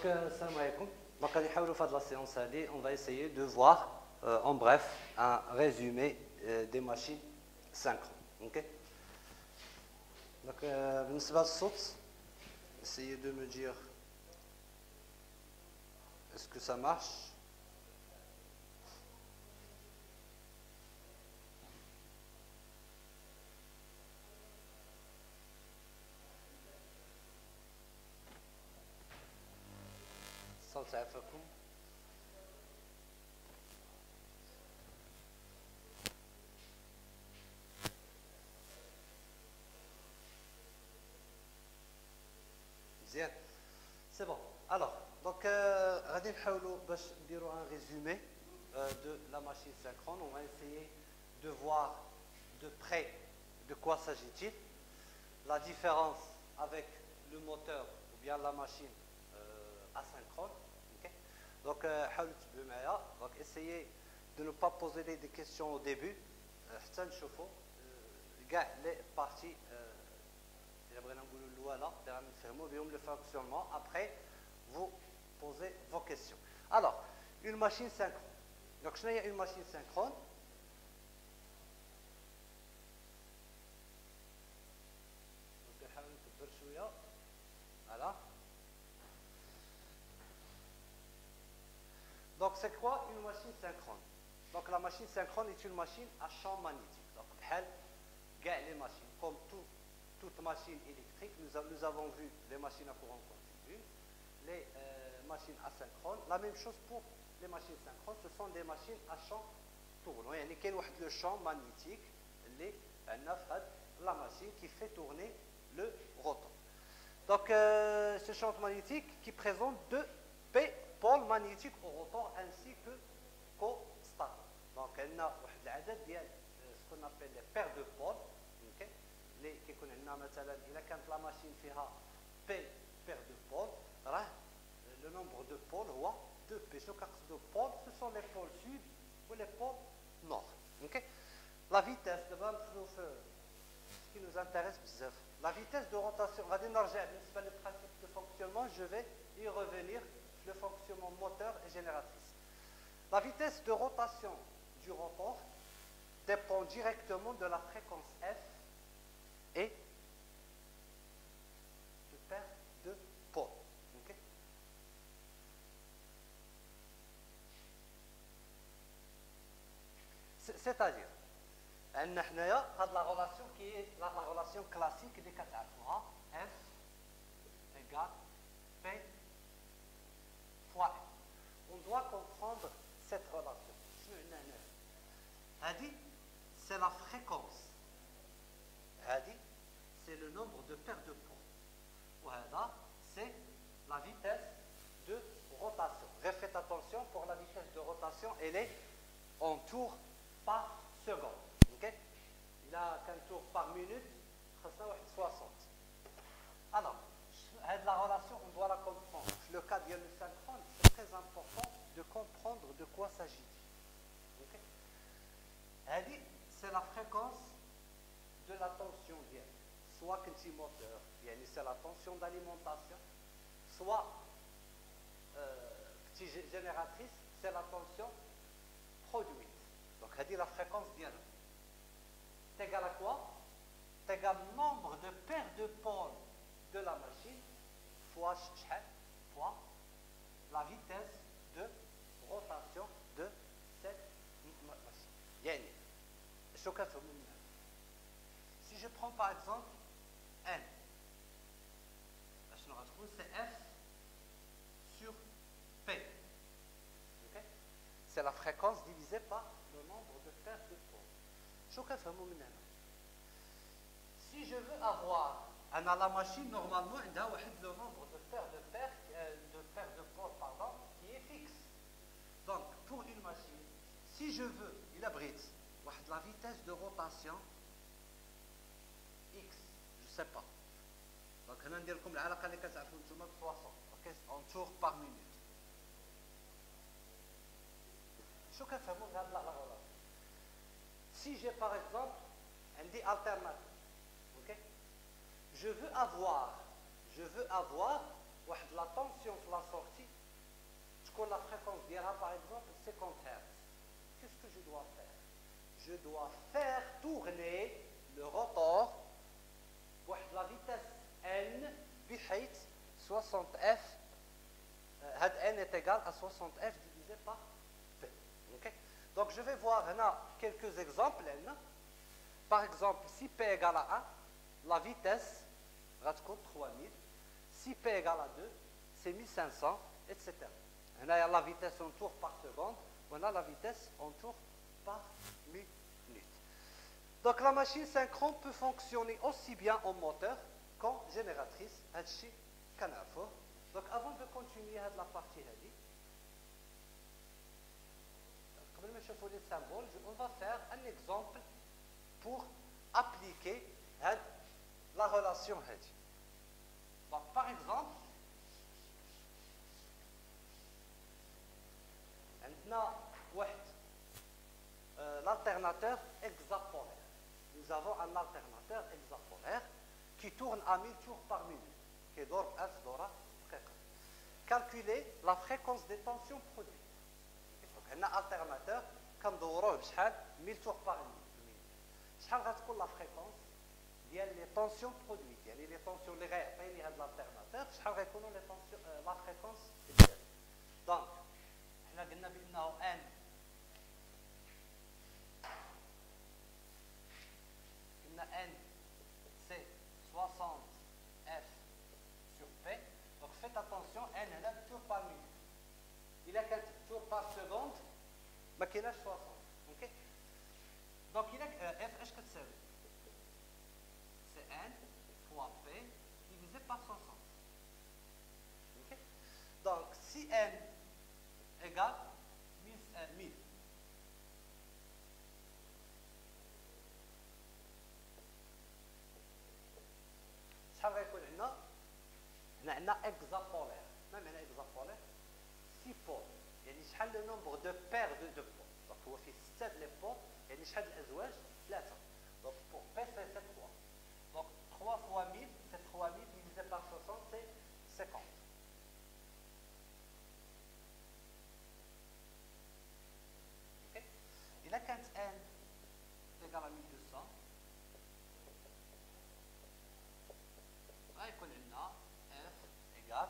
salam alaikum. Donc, la séance, on va essayer de voir en bref un résumé des machines synchrones. Okay? Donc, essayez de me dire est-ce que ça marche? صوت عفاكم. Bien, c'est bon. Alors, donc, غادي نحاولوا باش نديروا un résumé de la machine synchrone. On va essayer de voir de près de quoi s'agit-il, la différence avec le moteur ou bien la machine asynchrone. Okay? Donc, donc, essayez de ne pas poser des questions au début. Les parties le fonctionnement. Après, vous posez vos questions. Alors, une machine synchrone. Donc, je n'ai une machine synchrone. Voilà. Donc, c'est quoi une machine synchrone? Donc, la machine synchrone est une machine à champ magnétique. Donc, les machines, comme toute machine électrique, nous avons vu les machines à courant continu, les machines asynchrones. La même chose pour les machines synchrones, ce sont des machines à champ tournant. Il y a le champ magnétique, la machine qui fait tourner le rotor. Donc, ce champ magnétique qui présente deux pôles magnétiques au rotor ainsi que qu'au stateur. Donc, il y a ce qu'on appelle les paires de pôles. اللي كيكون عندنا مثلا اذا كانت لا ماشين فيها بي بير دو بول راه لو نومبر دو بول هو 2 بي. شنو كنقصدوا بول؟ سو سون لي بول سود و لي بول نور. اوكي لا فيتاس دابا ندخلوا في ce qui nous intéresse بزاف لا فيتاس دو روتاسيون. غادي نرجع بالنسبه للبرانسيب دو فونكسيونمون جو في y revenir le fonctionnement moteur et génératrice. La vitesse de rotation du rotor dépend directement de la fréquence F et de paire de pôles. Okay? C'est-à-dire, on a la relation qui est la relation classique des catalogues. F égale P fois F. On doit comprendre cette relation. C'est la fréquence. C'est le nombre de paires de pôles. C'est la vitesse de rotation. Faites attention, pour la vitesse de rotation, elle est en tours par seconde. Okay? Il a qu'un tour par minute, 60. Alors, la relation, on doit la comprendre. Le cas de le synchrone, c'est très important de comprendre de quoi s'agit-il. Okay? C'est la fréquence de la tension d'hier. Soit petit moteur, c'est la tension d'alimentation, soit petit génératrice, c'est la tension produite. Donc, c'est la fréquence d'hier. C'est égal à quoi? C'est égal au nombre de paires de pôles de la machine fois la vitesse de rotation de cette machine. Si je prends par exemple N, c'est F sur P. Okay? C'est la fréquence divisée par le nombre de paires de pôles. Si je veux avoir la machine, normalement, il y a le nombre de paires de pôles qui est fixe. Donc, pour une machine, si je veux, il abrite la vitesse de rotation X, je ne sais pas. Donc, on va dire comme la 60 en tours par minute. Si j'ai par exemple un dit alternative, okay? je veux avoir la tension sur la sortie, la fréquence d'IRA par exemple 50 Hz. Qu'est-ce que je dois faire? Je dois faire tourner le rotor à la vitesse n, بحيث 60 F, n est égal à 60 F divisé par P. Okay? Donc je vais voir quelques exemples. Par exemple, si P égale à 1, la vitesse va 3000. Si P égale à 2, c'est 1500, etc. On a la vitesse en tours par seconde, on a la vitesse en tours par minute. Donc la machine synchrone peut fonctionner aussi bien en moteur qu'en génératrice. Donc avant de continuer la partie, les symboles, on va faire un exemple pour appliquer la relation. Donc par exemple, l'alternateur hexapolaire. Nous avons un alternateur hexapolaire qui tourne à 1000 tours par minute, qui est d'ordre F d'ora fréquence. Calculer la fréquence des tensions produites. Donc, un alternateur, comme d'ordre 1000 tours par minute. شحال غتكون la fréquence ديال les tensions produites, يعني les tensions اللي غيعطيني هذا l'alternateur, شحال غيكونوا les tensions la fréquence ديالها. Donc حنا قلنا بانه n c'est 60 F sur P. Donc faites attention, n هنا tour par minute. Il a 4 tours par seconde, ما كايناش 60. OK. Donc il a F اش كتساوي؟ C'est n fois P divisé par 60. OK. Donc si n égale 1000, شحال غيكون عندنا؟ هنا عندنا hexapolaire. ما معنى hexapolaire؟ 6 بول، يعني شحال لو نومبر دو بير دو بول. دونك هو فيه 6 لي بول، يعني شحال الازواج؟ 3. دونك بور بي سي 3. دونك 3 fois 1000 c'est 3000 divisé par 60 c'est 50. OK. إلا كانت n égale à 1200 غيكون عندنا f égale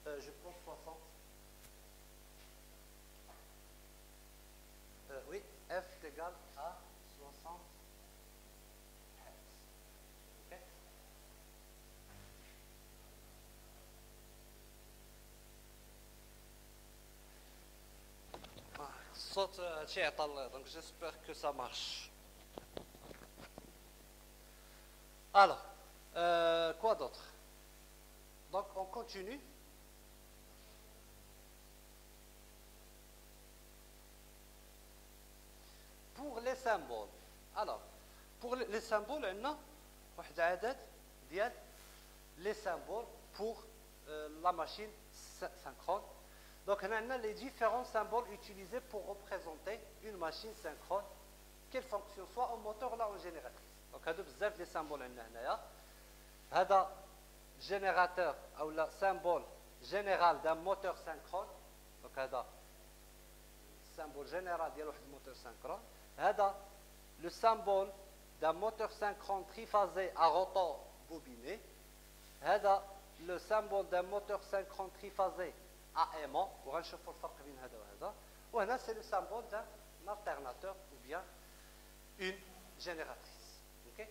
je pense 60. Oui, f est égal à 60 Hz. OK. الصوت هادشي عطا الله، donc j'espère que ça marche. Alors, quoi d'autre? Donc on continue. Pour les symboles. Alors, pour les symboles, on a واحد عدد ديال les symboles pour la machine synchrone. Donc, on a les différents symboles utilisés pour représenter une machine synchrone, qu'elle fonctionne soit en moteur ou en génératrice. Donc, il y a بزاف les symboles هنايا. هذا générateur ou le symbole général d'un moteur synchrone. Donc, هذا symbole général ديال واحد moteur synchrone. هذا le symbole d'un moteur synchrone triphasé à rotor bobiné. هذا le symbole d'un moteur synchrone triphasé à aimant. وغنشوفوا الفرق بين هذا وهذا. وهنا c'est le symbole d'un alternateur ou bien une génératrice. OK.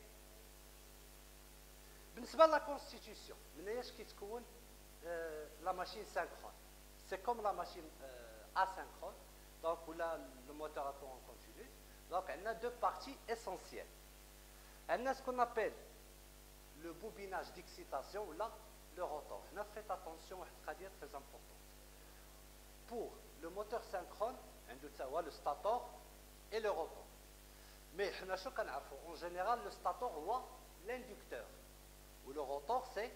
بالنسبة la constitution, من ايش كتكون la machine synchrone. C'est comme la machine asynchrone. Donc le moteur à tour en continu. Donc on a deux parties essentielles. On a ce qu'on appelle le bobinage d'excitation ou là le rotor. On a fait attention à ce qui est très important. Pour le moteur synchrone, on a le stator et le rotor. Mais en général, le stator est l'inducteur. Ou le rotor, c'est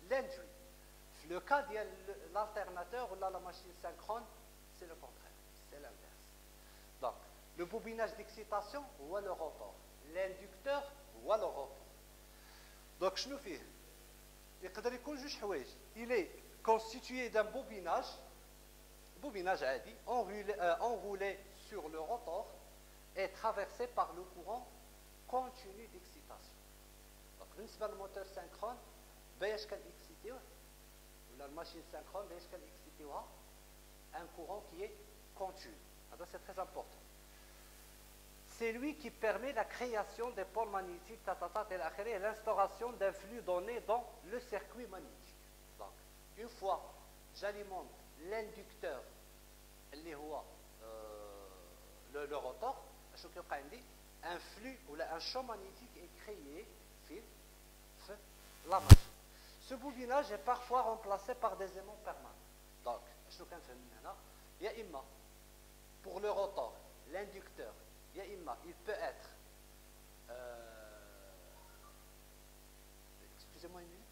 l'induit. Le cas de l'alternateur ou la machine synchrone, c'est le contraire. C'est l'inverse. Donc, le bobinage d'excitation ou le rotor. L'inducteur ou le rotor. Donc, je nous fais. Il est constitué d'un bobinage عادي, enroulé sur le rotor et traversé par le courant continu d'excitation. Donc, بالنسبة للموتور synchrone, باش كنكسيتيوه ولا الماشين synchrone باش كنكسيتيوها un courant qui est continu. Alors, c'est très important. C'est lui qui permet la création des pôles magnétiques et l'instauration d'un flux donné dans le circuit magnétique. Donc, une fois j'alimente l'inducteur, le rotor, un flux ou un champ magnétique est créé sur la machine. Ce bobinage est parfois remplacé par des aimants permanents. Donc, il y a imma pour le rotor, l'inducteur, il peut être excusez-moi une minute.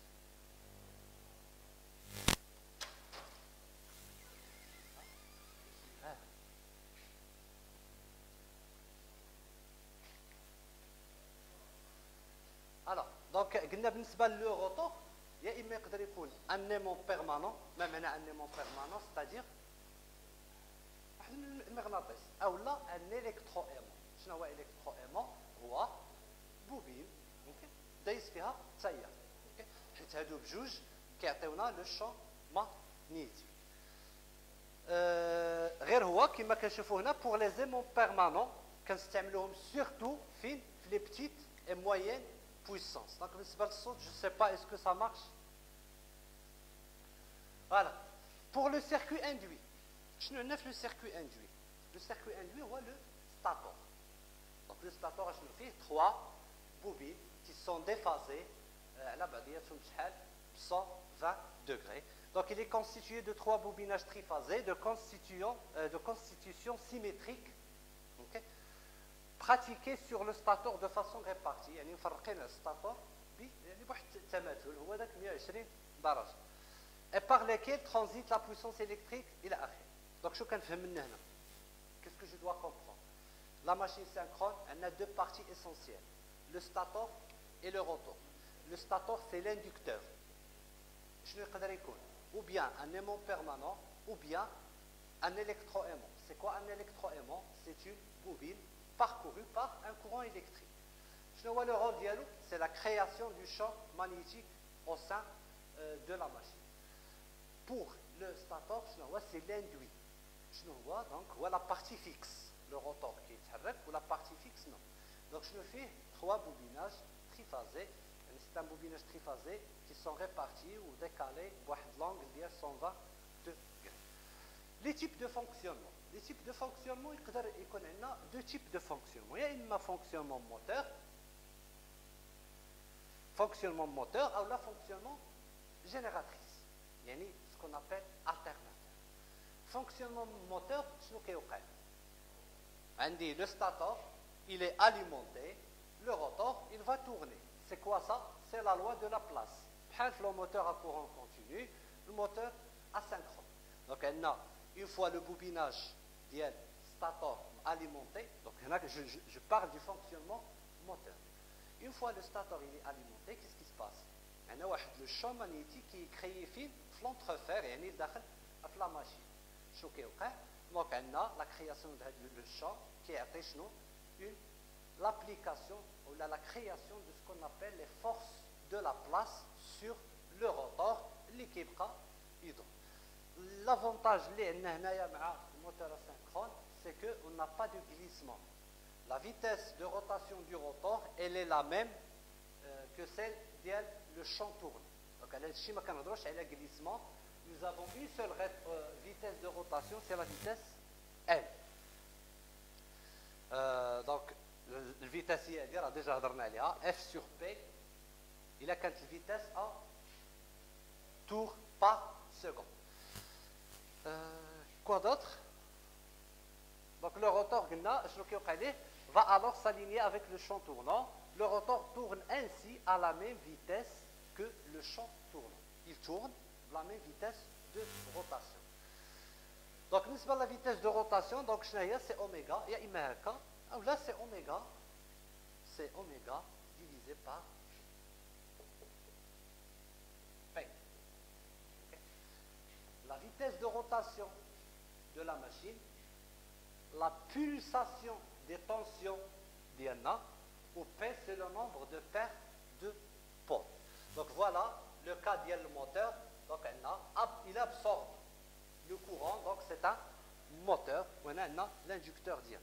Alors, donc, بالنسبة للروتور يا إما يقدر يكون un aimant permanent, ما معنى un aimant permanent, c'est-à-dire واحد المغناطيس أو لا un électroaimant. شنو هو électroaimant؟ هو بوبين ممكن دايز فيها تيار، حيت هادو بجوج كيعطيونا لو شون ماغنيتيك. غير هو كما كنشوفوا هنا pour les aimants permanents كنستعملوهم surtout في les petites et moyennes puissance. Donc, je ne sais pas, est-ce que ça marche? Voilà. Pour le circuit induit, je ne sais le circuit induit. Le circuit induit, on voit le stator. Donc, le stator, je fais 3 bobines qui sont déphasées à la base de 120 degrés. Donc, il est constitué de 3 bobinages triphasés de constitution symétrique. Okay? Pratiqué sur le stator de façon répartie, يعني مفرقين الستاتور بواحد التماثل هو ذاك 120 درجة et par lesquels transite la puissance électrique إلى آخره. Donc شو كنفهم من هنا؟ Qu'est-ce que je dois comprendre? La machine synchrone, elle a deux parties essentielles, le stator et le rotor. Le stator, c'est l'inducteur. شنو يقدر يكون؟ ou bien un aimant permanent ou bien un électroaimant. C'est quoi un électroaimant? C'est une bobine parcouru par un courant électrique. Le rôle dialogue, c'est la création du champ magnétique au sein de la machine. Pour le stator, c'est l'induit. Donc, la partie fixe, le rotor qui est ou la partie fixe, non. Donc, je fais 3 bobinages triphasés. C'est un bobinage triphasé qui sont répartis ou décalés à l'angle de 120 degrés. Les types de fonctionnement. Les types de fonctionnement, il y a 2 types de fonctionnement. Il y a un fonctionnement moteur ou la fonctionnement génératrice. Il y a ce qu'on appelle alternateur. Fonctionnement moteur, c'est ce qu'on dit. Le stator, il est alimenté, le rotor, il va tourner. C'est quoi ça? C'est la loi de la place. Le moteur à courant continu, le moteur asynchrone. Donc, une fois le bobinage stator alimenté, donc je parle du fonctionnement moteur. Une fois le stator il est alimenté, qu'est-ce qui se passe? Il y a le champ magnétique qui est créé dans l'entrefer, il est dans la machine. Donc, on a la création de le champ qui est l'application ou la création de ce qu'on appelle les forces de la place sur le rotor, l'équipe hydro. L'avantage du moteur asynchrone, c'est qu'on n'a pas de glissement. La vitesse de rotation du rotor, elle est la même que celle du champ tourne. Donc, à glissement, nous avons une seule vitesse de rotation, c'est la vitesse L. Donc, la vitesse a déjà F sur P, il a quelle vitesse en tours par seconde. Quoi d'autre? Donc le rotor va alors s'aligner avec le champ tournant. Le rotor tourne ainsi à la même vitesse que le champ tournant. Il tourne à la même vitesse de rotation. Donc la vitesse de rotation, donc c'est oméga, il y a imaga, là c'est oméga divisé par P. Okay. rotation de la machine, la pulsation des tensions d'INA, ou P, c'est le nombre de paires de pôles. Donc voilà le cas du moteur. Donc il absorbe le courant, donc c'est un moteur, ou l'inducteur d'IN.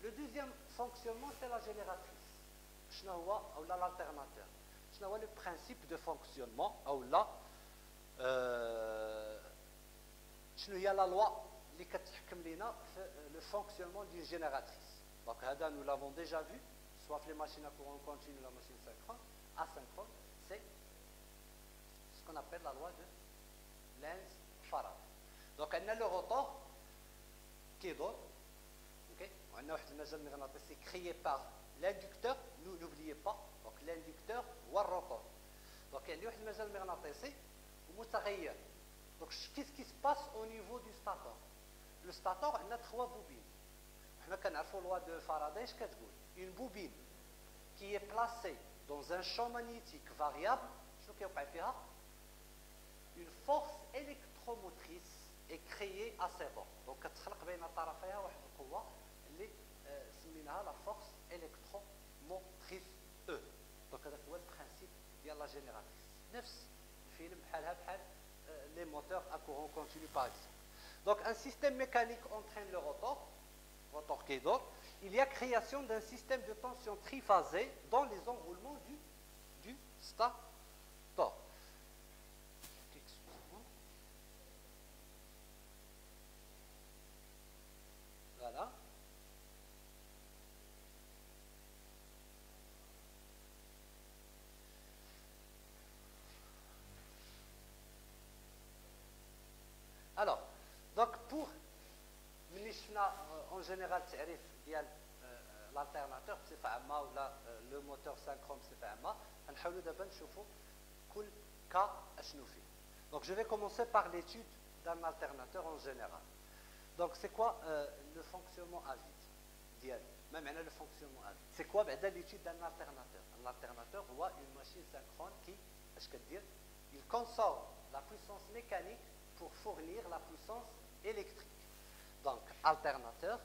Le deuxième fonctionnement, c'est la génératrice. Ou l'alternateur. Le principe de fonctionnement, ou là, il y a la loi qui le fonctionnement d'une génératrice. Donc, nous l'avons déjà vu, soit les machines à courant continu, la machine asynchrone, c'est ce qu'on appelle la loi de Lenz-Faraday. Donc, on a le rotor qui est d'autre. On a un majeur magnétique créé par l'inducteur, n'oubliez pas, donc l'inducteur ou le rotor. Donc, il y a un majeur magnétique متغير. Donc, qu'est-ce qui se passe au niveau du stator? Le stator, on a trois bobines. On a la loi de Faraday, une bobine qui est placée dans un champ magnétique variable, une force électromotrice est créée à ses bords. Donc, la force électromotrice E. Donc, c'est le principe de la génératrice. Les moteurs à courant continu par exemple. Donc un système mécanique entraîne le rotor qui est d'autre. Il y a création d'un système de tension triphasé dans les enroulements du stator. Voilà. Alors, donc pour en général il y a l'alternateur بصفة عامة ولا le moteur synchrone بصفة عامة غنحاولوا دابا نشوفوا كل cas اشنو فيه. Donc je vais commencer par l'étude d'un alternateur en général. Donc c'est quoi le fonctionnement à vide ديالو؟ ما معنى le fonctionnement à vide؟ C'est quoi بعدا l'étude d'un alternateur؟ Un alternateur هو une machine synchrone qui اش كدير؟ il consomme la puissance mécanique pour fournir la puissance électrique. Donc, alternateur,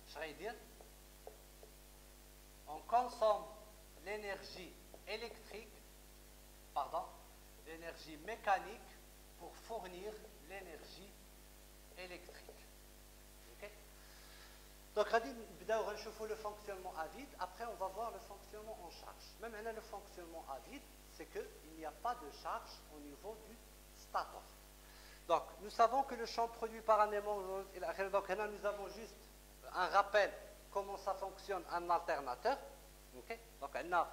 je vais dire, on consomme l'énergie électrique, l'énergie mécanique pour fournir l'énergie électrique. Okay? Donc, on va le fonctionnement à vide. Après, on va voir le fonctionnement en charge. Même le fonctionnement à vide, c'est qu'il n'y a pas de charge au niveau du stator. Donc, nous savons que le champ produit par un aimant, donc là, nous avons juste un rappel comment ça fonctionne un alternateur. Okay? Donc, on a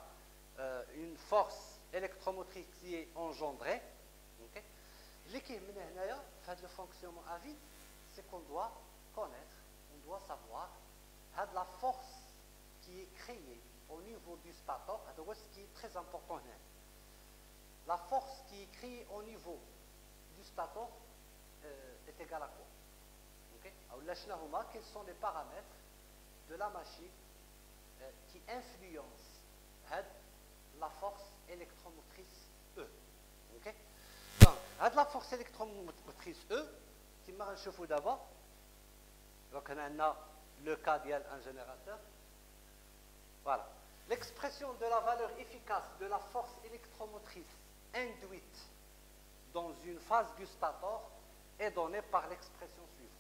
une force électromotrice qui est engendrée. Okay? Le fonctionnement à vide, c'est qu'on doit connaître, on doit savoir la force qui est créée au niveau du stator, ce qui est très important. La force qui est créée au niveau du stator est égale à quoi? Okay? Quels sont les paramètres de la machine qui influencent la force électromotrice E? Okay? Donc, la force électromotrice E, qui m'a réchauffé d'abord. Donc, on a le cas d'un générateur. Voilà. L'expression de la valeur efficace de la force électromotrice induite dans une phase du stator est donnée par l'expression suivante.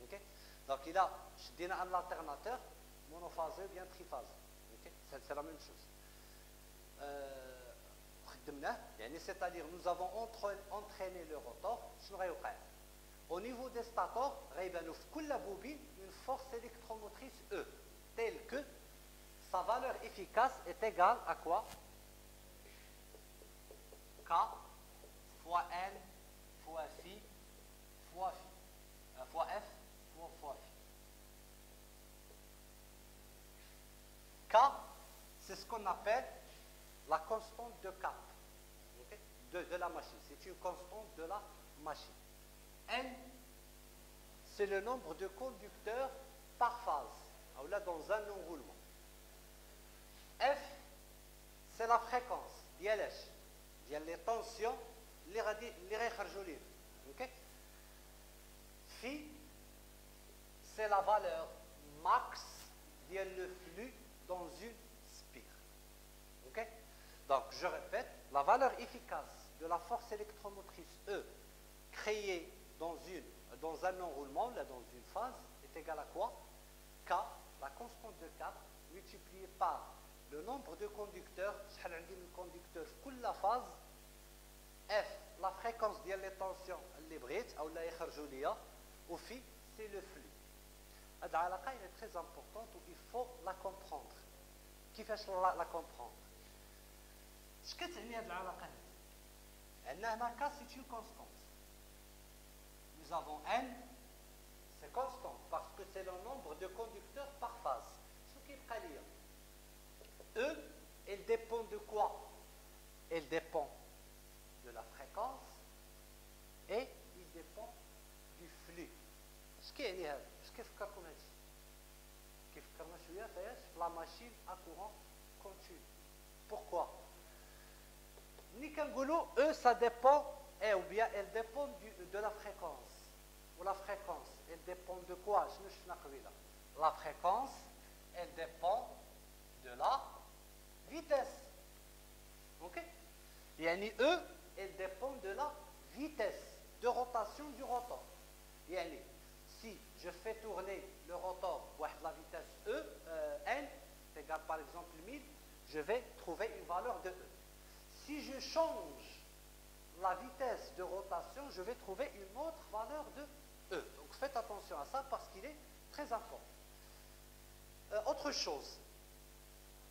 Okay? Donc, il a un alternateur monophasé ou bien triphasé. Okay? C'est la même chose. C'est-à-dire, nous avons entraîné le rotor. Au niveau des stators, il y a une force électromotrice E, telle que sa valeur efficace est égale à quoi? K fois N fois Phi fois F fois Phi. K, c'est ce qu'on appelle la constante de cap, okay? de la machine. C'est une constante de la machine. N, c'est le nombre de conducteurs par phase, ou là dans un enroulement. F, c'est la fréquence, les tensions, les rayons. Ok? Phi, c'est la valeur max le flux dans une spire. Ok? Donc, je répète, la valeur efficace de la force électromotrice E créée dans un enroulement, là dans une phase, est égale à quoi? K, la constante de K, multipliée par le nombre de conducteurs, la phase, F, la fréquence des tensions, les brides, ou la écharjoulia, ou phi, c'est le flux. Cette علاقة est très importante où il faut la comprendre. كيفاش la comprendre؟ اش كتعني هذه العلاقة هذه؟ أن هنا K c'est une constante. Nous avons N, c'est constant parce que c'est le nombre de conducteurs par phase. Ce qui est lié. E, elle dépend de quoi? Elle dépend de la fréquence et il dépend du flux. Ce qui est lié. كيف فكركم هادشي؟ كيف فكرنا شويه فاش لا ماشين ا كورون كونتينو. Pourquoi? ملي كنقولوا E ça dépend ou bien elle dépend de la fréquence. Ou la fréquence, elle dépend de quoi? شنو شفنا قبيله؟ La fréquence, elle dépend de la vitesse. OK? يعني E, elle dépend de la vitesse de rotation du rotor. يعني si je fais tourner le rotor à la vitesse N, c'est égal par exemple 1000, je vais trouver une valeur de E. Si je change la vitesse de rotation, je vais trouver une autre valeur de E. Donc faites attention à ça parce qu'il est très important. Autre chose,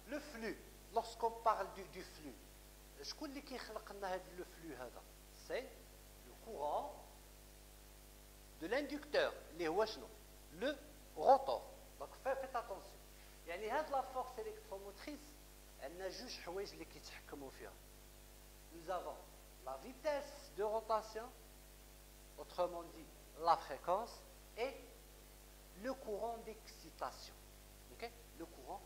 le flux, lorsqu'on parle du flux, شكون اللي كيخلق لنا هذا le flux هذا؟ C'est le courant de l'inducteur اللي هو شنو؟ le rotor. Donc faites attention. يعني هاد la force électromotrice عندنا جوج حوايج اللي كيتحكموا فيها. Nous avons la vitesse de rotation, autrement dit la fréquence, et le courant d'excitation. Okay? Le courant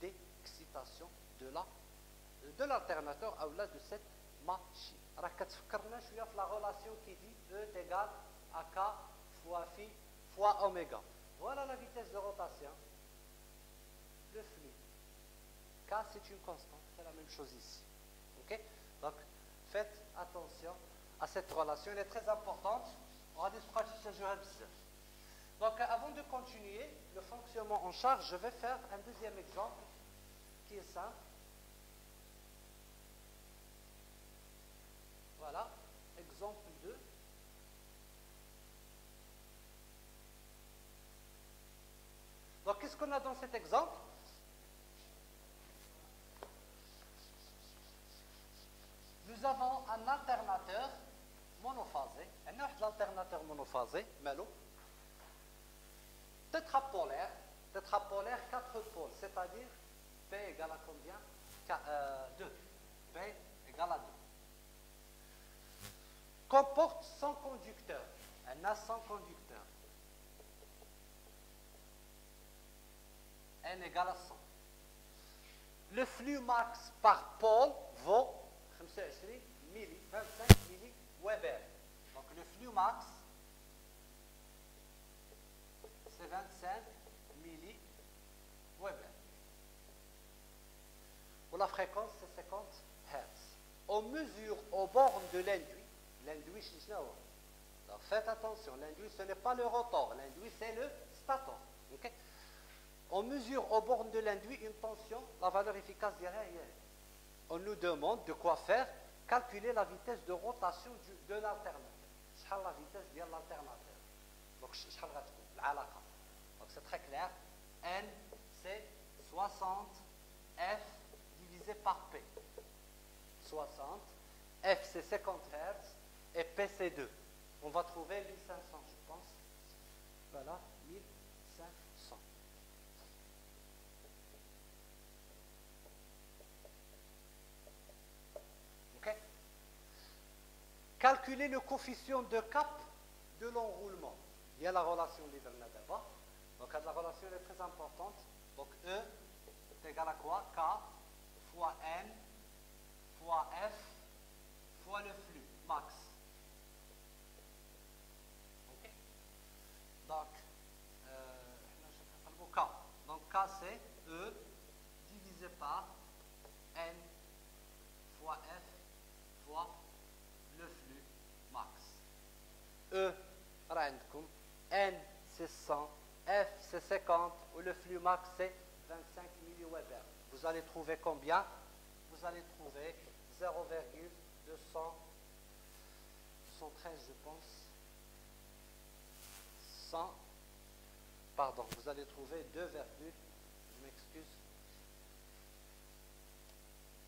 d'excitation de l'alternateur ou là de cette machine. راه كتفكرنا شويه في la relation qui dit E est égal à K fois phi fois oméga. Voilà la vitesse de rotation. Le flux. K c'est une constante, c'est la même chose ici. Ok? Donc faites attention à cette relation, elle est très importante. On va dire. Donc avant de continuer le fonctionnement en charge, je vais faire un deuxième exemple qui est simple. Voilà, exemple 2. Donc, qu'est-ce qu'on a dans cet exemple? Nous avons un alternateur monophasé. Un alternateur monophasé, malo, tétrapolaire, 4 pôles, c'est-à-dire P égale à combien? 2. P égale à 2. Comporte 100 conducteurs. Elle a 100 conducteurs. N égale à 100. Le flux max par pôle vaut 25 milliweber. Donc le flux max, c'est 25 milliweber. Pour la fréquence, c'est 50 Hz. On mesure aux bornes de l'induit. L'induit, alors faites attention, l'induit ce n'est pas le rotor, l'induit c'est le stator. Okay? On mesure aux bornes de l'induit une tension, la valeur efficace derrière. On nous demande de quoi faire? Calculer la vitesse de rotation de l'alternateur. C'est la vitesse de l'alternateur. Donc c'est très clair. N c'est 60 F divisé par P. 60. F c'est 50 Hz. Et P c'est 2. On va trouver 1500, je pense. Voilà, 1500. OK? Calculer le coefficient de cap de l'enroulement. il y a la relation اللي درنا d'abord. Donc la relation est très importante. Donc E est égal à quoi? K fois N fois F fois le flux max. Ok. Donc K. Donc K c'est E divisé par N fois F fois le flux max. E, N c'est 100, F c'est 50, ou le flux max c'est 25 milliweber. Vous allez trouver combien? Vous allez trouver 0,213 je pense. 100, pardon, vous allez trouver 2, je m'excuse,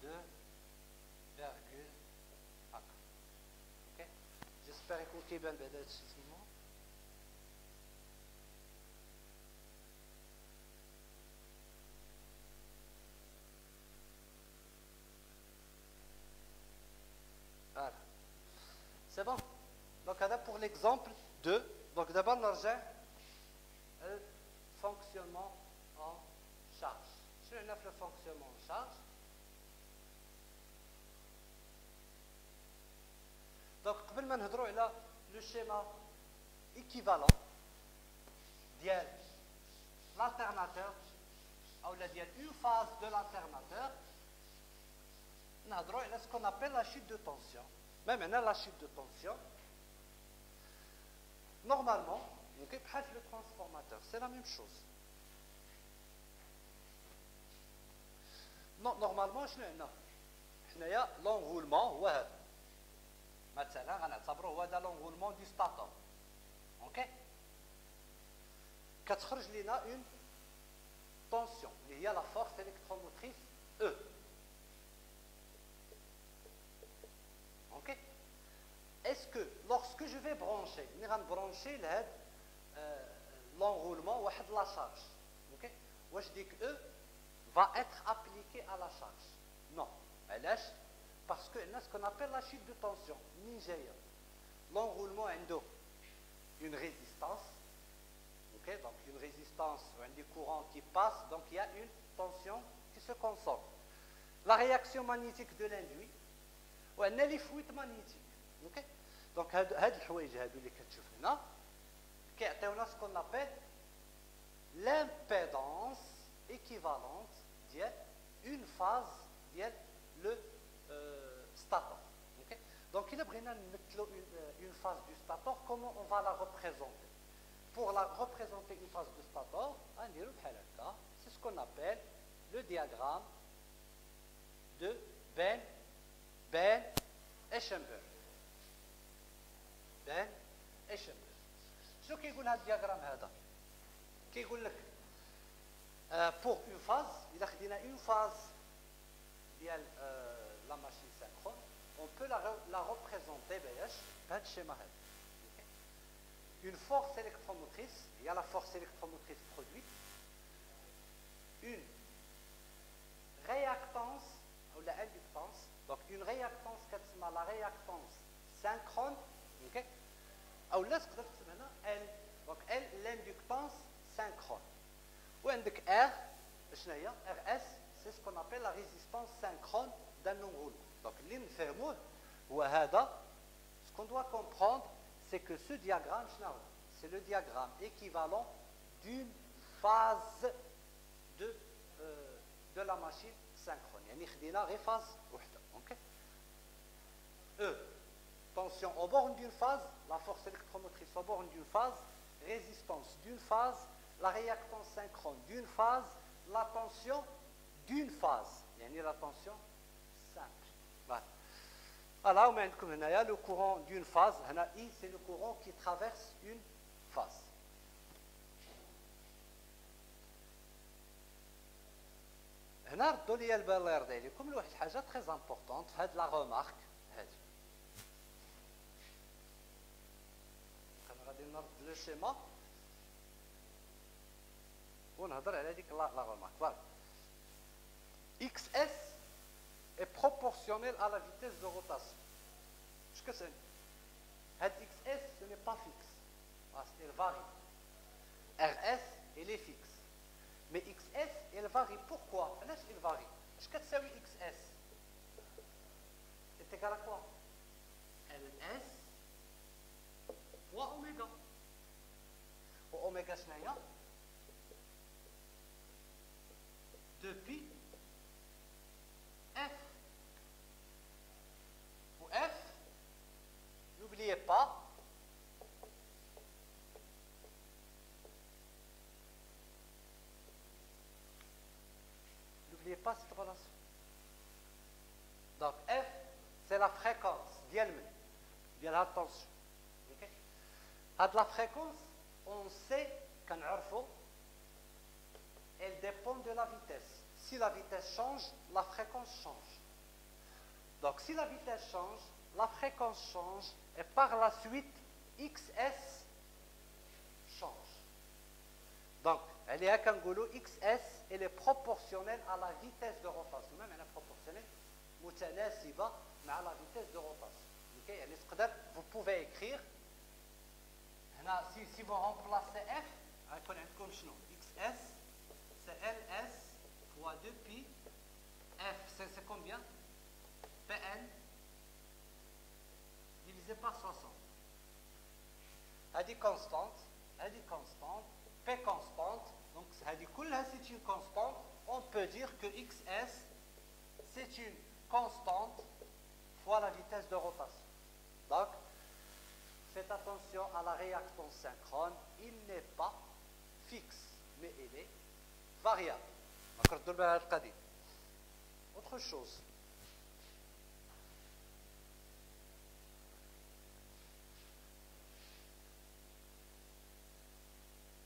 2, ok. J'espère écouter bien le moment. Voilà. C'est bon. Donc là pour l'exemple 2. Donc d'abord on rejoint le fonctionnement en charge. Je vais le fonctionnement en charge. Donc قبل ما نهضروا على le schéma équivalent ديال l'alternateur ou ديال une phase de l'alternateur, نهضروا على ce qu'on appelle la chute de tension. Mais maintenant la chute de tension normalement بحال le transformateur, c'est la même chose. Non, normalement شنو عندنا؟ حنايا l'enroulement هو هذا. مثلا غنعتبروه هو هذا l'enroulement du stator. OK؟ كتخرج لنا une tension اللي هي la force électromotrice E. OK؟ Est-ce que lorsque je vais brancher, je vais brancher l'enroulement ou la charge, ok? Je dis que E va être appliqué à la charge. Non. Parce que c'est ce qu'on appelle la chute de tension. L'enroulement a une résistance, ok? Donc une résistance ou un courant qui passe, donc il y a une tension qui se consomme. La réaction magnétique de l'induit, ou un les fluides magnétiques. Okay? Donc, هاد الحوايج هادو اللي كتشوف هنا كيعطيونا ce qu'on appelle l'impédance équivalente ديال une phase ديال le stator. Okay? Donc, il بغينا نمثلوا une phase du stator, comment on va la représenter? Pour la représenter une phase du stator, غنديروا بحال هكا, c'est ce qu'on appelle le diagramme de Ben-Eschenberg. Ben Eschenberg. شنو كيقول هذا الدياغرام هذا؟ كيقول لك pour une phase, إذا خدينا une phase ديال la machine synchrone, on peut la représenter بهذا الشيما هذا. Une force électromotrice, il y a la force électromotrice produite, une réactance ou la inductance, donc une réactance كتسمى la réactance synchrone, ok? Ou là تقدر تكتب هنا L, donc L l'inductance synchrone. وعندك R شنو هي؟ RS c'est ce qu'on appelle la résistance synchrone d'un enroulement. Donc اللي نفهموه هو هذا, ce qu'on doit comprendre c'est que ce diagramme c'est le diagramme équivalent d'une phase de la machine synchrone. يعني خدينا غير phase وحده, ok? E, tension au bord d'une phase, la force électromotrice au bord d'une phase, résistance d'une phase, la réactance synchrone d'une phase, la tension d'une phase. يعني la tension simple. Voilà. Alors, on a le courant d'une phase. I, c'est le courant qui traverse une phase. هنا ردوا لي البال الله يرضي عليكم لواحد الحاجه très importante في هاد لا remarque هادي. كان غادي نرد لو شيما ونهضر على هذيك لا remarque. Voilà. XS est proportionnel à la vitesse de rotation. Ce que c'est? XS, ce n'est pas fixe. il varie. RS, il est fixe. Mais XS, il varie. Pourquoi? Il varie. Est-ce que tu sais XS? C'est égal à quoi? LS fois oméga. Oméga, c'est 2pi F. Ou F, n'oubliez pas, cette relation. Donc F, c'est la fréquence ديال la tension. OK. La fréquence, on sait qu'نعرفوا, elle dépend de la vitesse. Si la vitesse change, la fréquence change. Donc si la vitesse change, la fréquence change et par la suite XS change. Donc elle est à Kangolo, XS elle est proportionnelle à la vitesse de rotation. Même elle est proportionnelle متناسبة مع la vitesse de rotation. Okay? Vous pouvez écrire si vous remplacez F, comme XS c'est LS fois 2pi F, c'est combien? PN divisé par 60. هذه constante, P constante, donc c'est une constante. On peut dire que XS c'est une constante fois la vitesse de rotation. Donc, faites attention à la réactance synchrone, il n'est pas fixe, mais il est variable. Autre chose.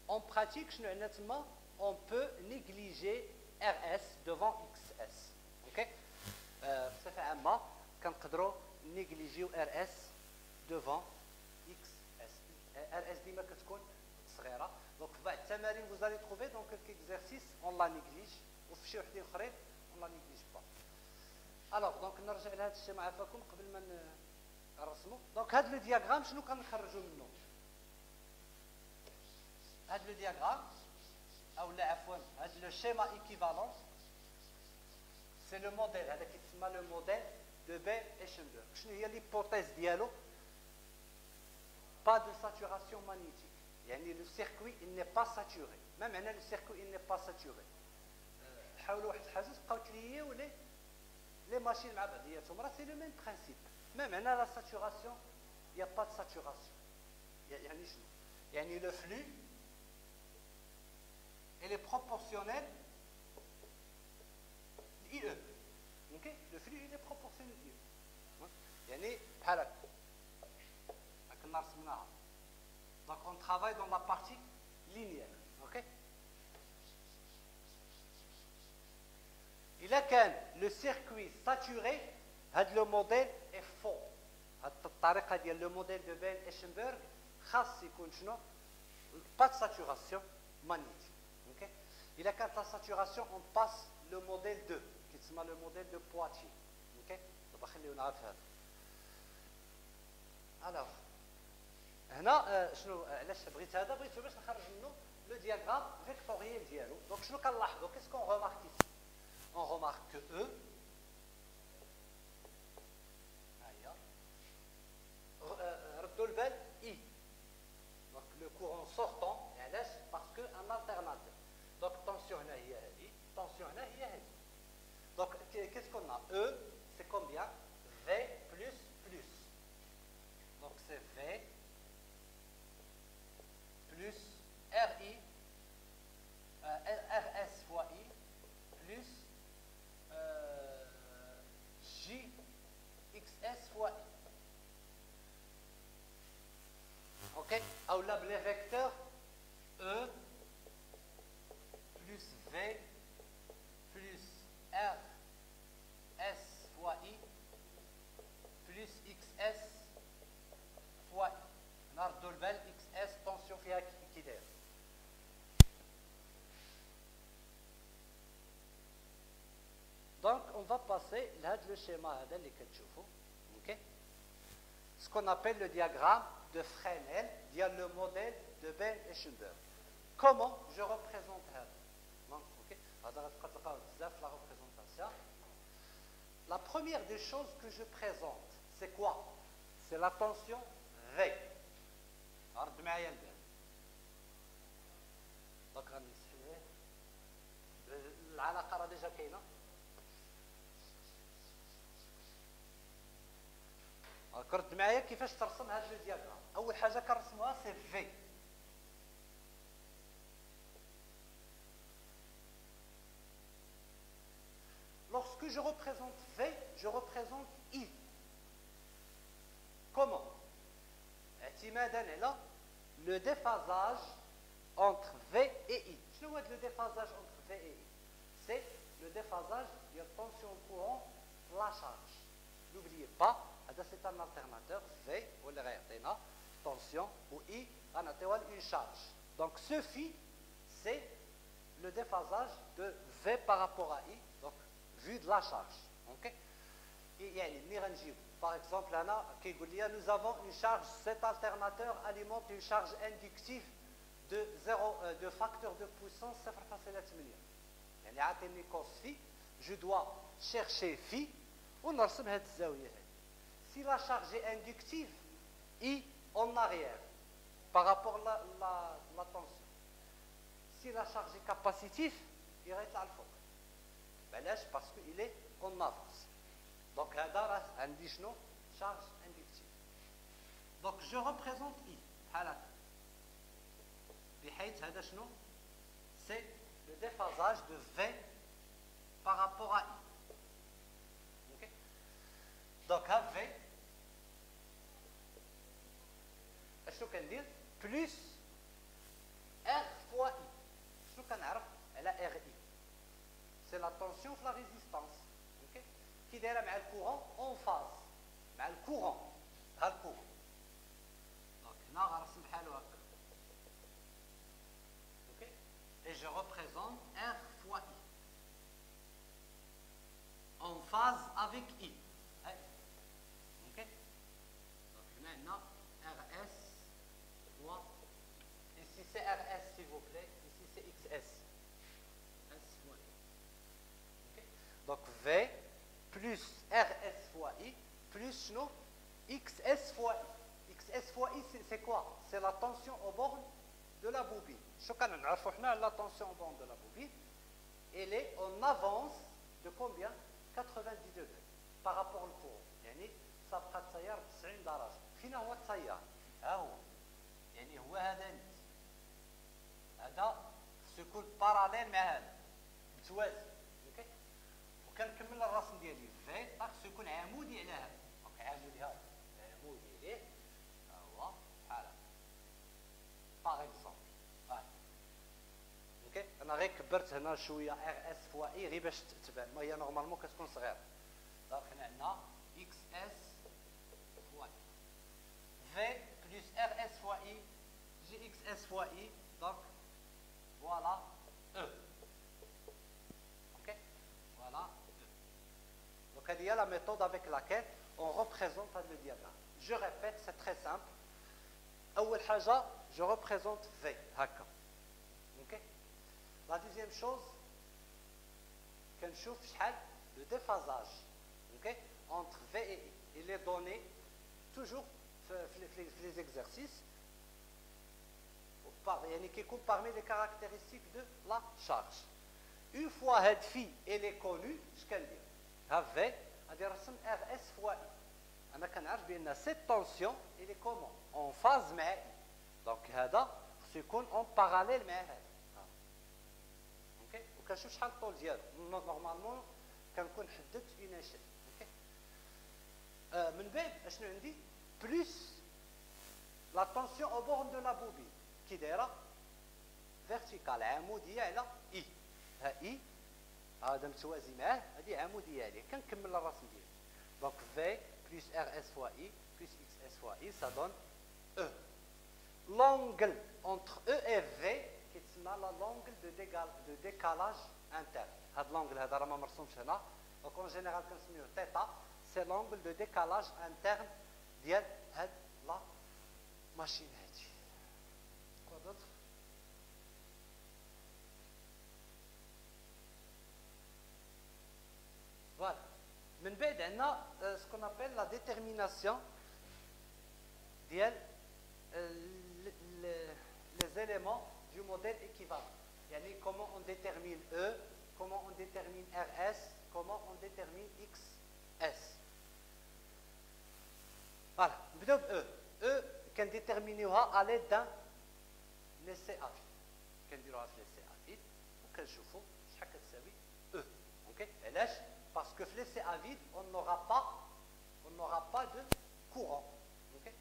En pratique, on peut négliger RS devant XS. Ok? Ça fait un mois qu'on peut négliger RS devant XS. RS dit que c'est très rare. Donc, vous allez trouver dans quelques exercices, on la néglige. Ou on la néglige pas. Alors, donc, on va regarder ce schéma avant de رسمه. Donc, هذا le diagramme, شنو كنخرجوا منه؟ هذا le diagramme, ou لا عفوا, هذا le schéma équivalent, c'est le modèle, هذا كيتسمى le modèle de Bay-Eschenberg. شنو هي l'hypothèse ديالو؟ Pas de saturation magnétique. يعني le circuit il n'est pas saturé. Même le circuit il n'est pas saturé. حاولوا واحد الحاجه تبقاو تليو les machines مع بعضياتهم راه c'est le même principe. Même la saturation, il n'y a pas de saturation. يعني شنو؟ يعني le flux il est proportionnel IE. Okay? Le flux il est proportionnel IE. يعني بحال هكا. كنا رسمناها. Donc on travaille dans la partie linéaire. Okay? إذا كان le circuit saturé, هذا le modèle est faux. هذه الطريقة ديال le modèle de Bay-Eschenberg خاص يكون شنو؟ pas de saturation magnétique. Okay? إذا كانت la saturation on passe le modèle 2 qui s'appelle le modèle de Poitiers. Okay? دابا خلينا نعرف هذا. Alors هنا شنو علاش بغيت هذا؟ بغيت باش نخرج منه لو دياغرام فيكتوريال ديالو. دونك شنو كنلاحظوا؟ كيسكو remarque ici? On remarque que E ردوا البال I. Donc le courant sortant parce qu'un alternateur. Donc tension هنا هي هذه، tension هنا هي هذه. Donc qu'est-ce qu'on a? E c'est combien? V plus plus. Donc c'est V plus RI RS fois I plus J XS fois I. Ok? Ou là, les vecteurs E plus V plus R S fois I plus XS fois I. نردو البال XS tension فيها كي داير. Donc on va passer là le schéma هذا اللي كتشوفوا. OK? ce qu'on appelle le diagramme de Fresnel, il y a le modèle de Ben et Schoenberg. Comment je représente ça? La représentation. La première des choses que je présente, c'est quoi? C'est la tension V. Donc, العلاقة راه ديجا كاينة. رد معايا كيفاش ترسم هذا الدياغرام. أول حاجة كنرسموها سي في. Lorsque je représente V, je représente I. Comment? Le déphasage entre V et I. Je vois le déphasage entre V et I. C'est le déphasage de la tension courant de la charge. N'oubliez pas, c'est un alternateur V ou le tension ou I, on a une charge. Donc ce phi, c'est le déphasage de V par rapport à I, donc vu de la charge. Okay? Par exemple, nous avons une charge, cet alternateur alimente une charge inductive de facteur de puissance 0,8 million. Je dois chercher phi ou si la charge est inductive, I en arrière par rapport à la tension. Si la charge est capacitive, il reste à le parce qu'il est en avance. Donc, هذا عندي شنو charge inductive. Donc, je représente I. بحيث هذا شنو c'est le déphasage de V par rapport à I. Okay? Donc, V, شنو كندير plus R fois I. شنو كنعرف على RI. C'est la tension de la résistance. Okay? Qui دايره مع الكورون en phase. مع الكورون. ها الكورون. Donc هنا غنرسم بحالو هكا. OK? Et je représente R fois I. En phase avec I. OK? Donc maintenant RS fois ici c'est RS s'il vous plaît, ici c'est XS. Donc V plus RS fois I plus non, XS fois I. XS fois I, c'est quoi? C'est la tension aux bornes de la bobine. La tension aux bornes de la bobine, elle est en avance de combien? 90 degrés par rapport au courant. يعني صافقة التيار 90 درجة. فين هو التيار؟ ها هو. يعني هو هذا نت. هذا سيكون باراليل مع هذا. متوازي. كنكمل الرسم ديالي في خصو يكون عمودي على هذا. دونك عمودي هذا عمودي ليه ها هو بحال هكا باغ اكزومبل. اوكي انا غير كبرت هنا شويه ار اس فوا اي غير باش تبان، ما هي نورمالمون كتكون صغيره. دونك هنا عندنا اكس اس فوا في بلس ار اس فوا اي جي اكس اس فوا اي. دونك فوالا او. اوكي فوالا. Donc, il y a la méthode avec laquelle on représente le diagramme. Je répète, c'est très simple. أول حاجة, je représente V. هكا. Okay? La deuxième chose, كنشوف شحال le déphasage okay? entre V et I. Il est donné toujours les exercices qui compte parmi les caractéristiques de la charge. Une fois cette phi elle est connue, je peux dire V غادي نرسم RS fois I. أنا كنعرف بأن cette tension elle est comment en phase مع I. donc هذا خصو يكون en parallèle مع هذا. اوكي وكنشوف شحال الطول ديالو. نورمالمون كنكون حددت une échelle. اوكي من بعد اشنو عندي بلس la tension au bord de la bobine كي دايره verticale عموديه على I. ها I هذا متوازي معاه، هذه عموديه عليه. كنكمل الرسم ديالي. دونك في بلس ار اس فوا اي بلس اكس اس فوا اي سا دون او. لونغل انتر او اي في كيتسمى لا لونغل دو ديكالاج انترن. هذا لونغل هذا راه ما مرسومش هنا. دونك اون جينيرال كنسميوه تيتا. سي لونغل دو ديكالاج انترن ديال machine. Quoi d'autre? Voilà. من بعد عندنا ce qu'on appelle la détermination ديال les éléments du modèle équivalent. يعني comment on détermine E, comment on détermine RS, comment on détermine XS. Voilà, نبداو ب E. E كنديتيرمينيوها à l'aide d'un essai à vide. كنديروها في l'essai à vide وكنشوفوا شحال كتساوي E. OK. علاش؟ Parce que l'essai à vide, on n'aura pas de courant. OK.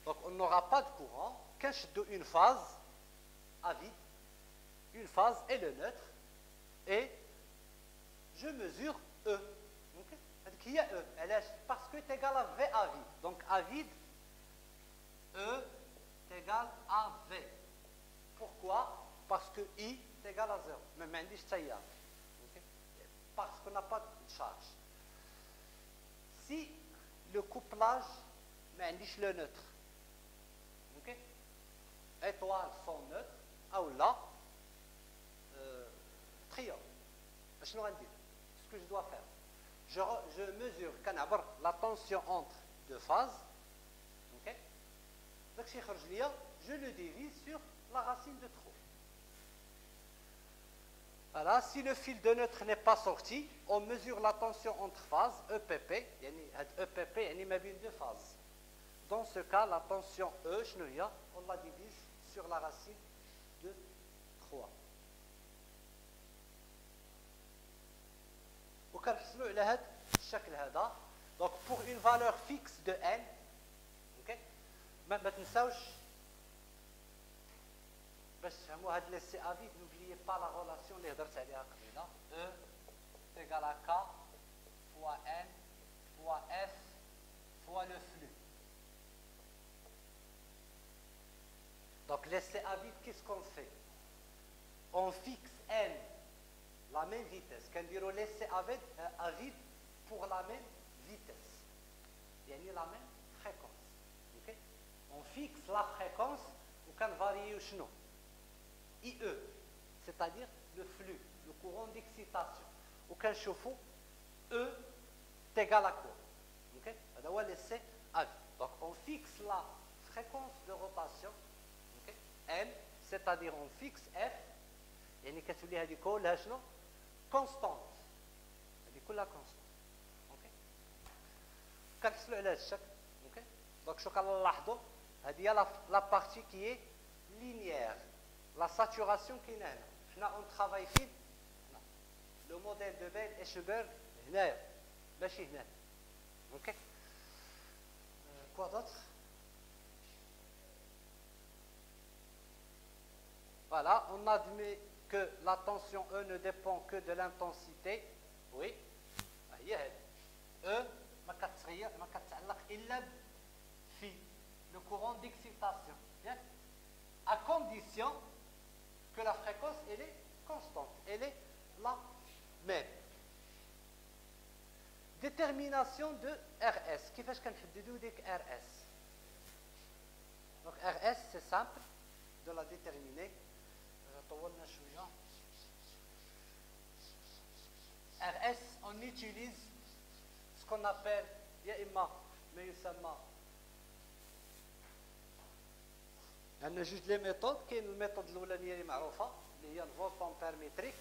Donc on n'aura pas de courant. Quand je donne une phase à vide, une phase et le neutre, et je mesure E. OK. Il y a E. Parce que c'est égal à V à vide. Donc à vide, E est égal à V. Pourquoi? Parce que I est égal à 0. Mais maintenant, c'est ça. Parce qu'on n'a pas de charge. Si le couplage, mais le neutre, ok, étoiles sont neutres, ou là, triangle. Ce que je dois faire, je mesure la tension entre deux phases, ok, donc je le divise sur la racine de 3. Voilà, si le fil de neutre n'est pas sorti, on mesure la tension entre phases, EPP, EPP est deux phases. Dans ce cas, la tension E, on la divise sur la racine de 3. Donc pour une valeur fixe de n, ok, maintenant, باش تفهموا هاد ليسي افيد n'oubliez pas la relation اللي هضرت عليها قبيله E égale à K fois N fois F fois le flux. Donc l'essai à vide, qu'est-ce qu'on fait? On fixe N, la même vitesse. Quand on dit l'essai à vide pour la même vitesse, يعني la même fréquence. Okay? On fixe la fréquence ou quand varie شنو? IE, c'est-à-dire le flux, le courant d'excitation. Ou quand je fais E est égal à quoi? Ok? Donc on fixe la fréquence de rotation, okay? N, c'est-à-dire on fixe F, et nous avons dit constante. C'est la constante. Ok? Ok? Donc je vais la partie qui est linéaire. La saturation qui est là. On travaille fil. Le modèle de Bell et Schoenberg, ok. Quoi d'autre? Voilà, on admet que la tension E ne dépend que de l'intensité. Oui. E, le courant d'excitation. Bien. À condition que la fréquence elle est constante, elle est la même. Détermination de RS. Qui fait ce qu'on fait RS? Donc RS c'est simple de la déterminer. RS on utilise ce qu'on appelle عندنا جوج لي ميثود. كاين الميثود الاولانيه اللي معروفه اللي هي الفولت امبير ميتريك.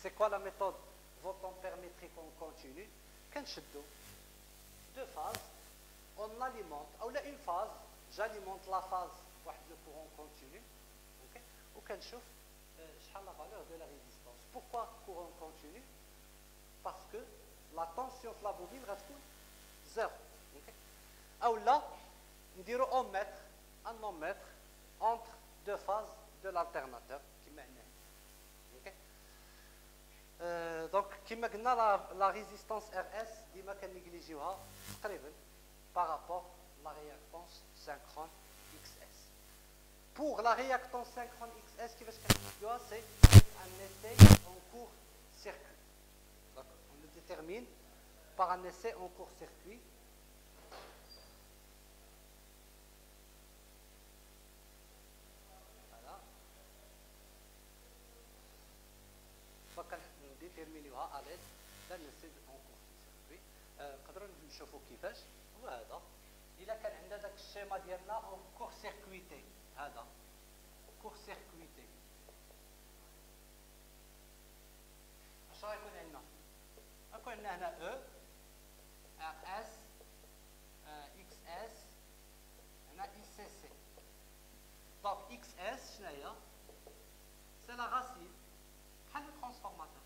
سي كوا لا ميثود فولت امبير ميتريك اون كونتينيو. كنشدو دو فاز اون اليمونت او لا اون فاز جاليمونت لا فاز واحد لو كورون كونتينيو. اوكي وكنشوف شحال لا فالور دو لا ريزيستانس. بوركوا كورون كونتينيو؟ باسكو لا طونسيون في لا بوبين غتكون زيرو. اوكي او لا نديرو اون متر un ohmmètre entre deux phases de l'alternateur qui mène. Okay? Donc, comme la résistance RS, dima kan négligeoha par rapport à la réactance synchrone XS. Pour la réactance synchrone XS, c'est un essai en court circuit. Donc, on le détermine par un essai en court circuit. l'aide d'un essai en court-circuit. نقدروا نشوفوا كيفاش هو هذا. إلا كان عندنا داك الشيما ديالنا اون كور سيركويتي، هذا كور سيركويتي، اش غيكون عندنا؟ غيكون عندنا هنا او ار اس اكس اس، هنا اي سي سي. دونك اكس اس شنو هي؟ سي لا راسين بحال الترانسفورماتور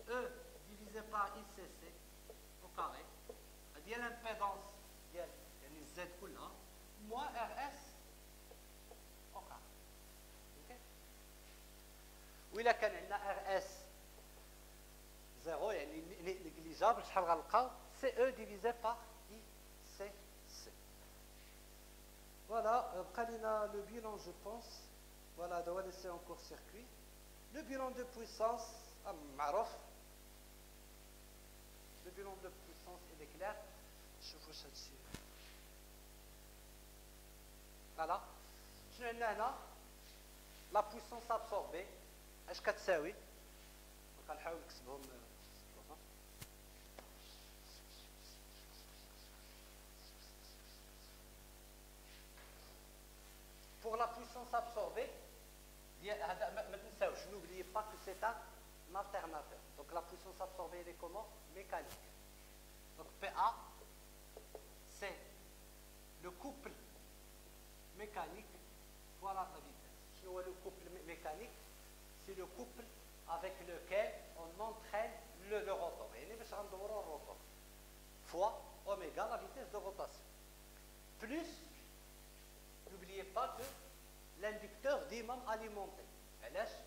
او ديفيزي بار اي سي سي au carré ديال الامبيدونس ديال يعني الزد كلها موا ار اس او كاري. اوكي. وإلا كان عندنا ار اس زيرو يعني نيجليجابل، شحال غنلقاو؟ سي او ديفيزي بار اي سي سي. فوالا بقى لينا لو بيلون جو بونس. فوالا هذا هو ليسي اون كور سيركوي. لو بيلون دو بويسونس معروف. Le bilan de puissance il est clair. شوفوا واش هادشي. فوالا شنو عندنا هنا؟ لا بويسونس ابسوربي اش كتساوي؟ غنحاول نكتبهم. Pour la puissance absorbée, n'oubliez pas que c'est un alternateur. Donc la puissance absorbée, elle est comment? Mécanique. Donc PA, c'est le couple mécanique fois la vitesse. Le couple mécanique, c'est le couple avec lequel on entraîne le rotor. Fois oméga, la vitesse de rotation. Plus, n'oubliez pas que l'inducteur d'imam alimenté.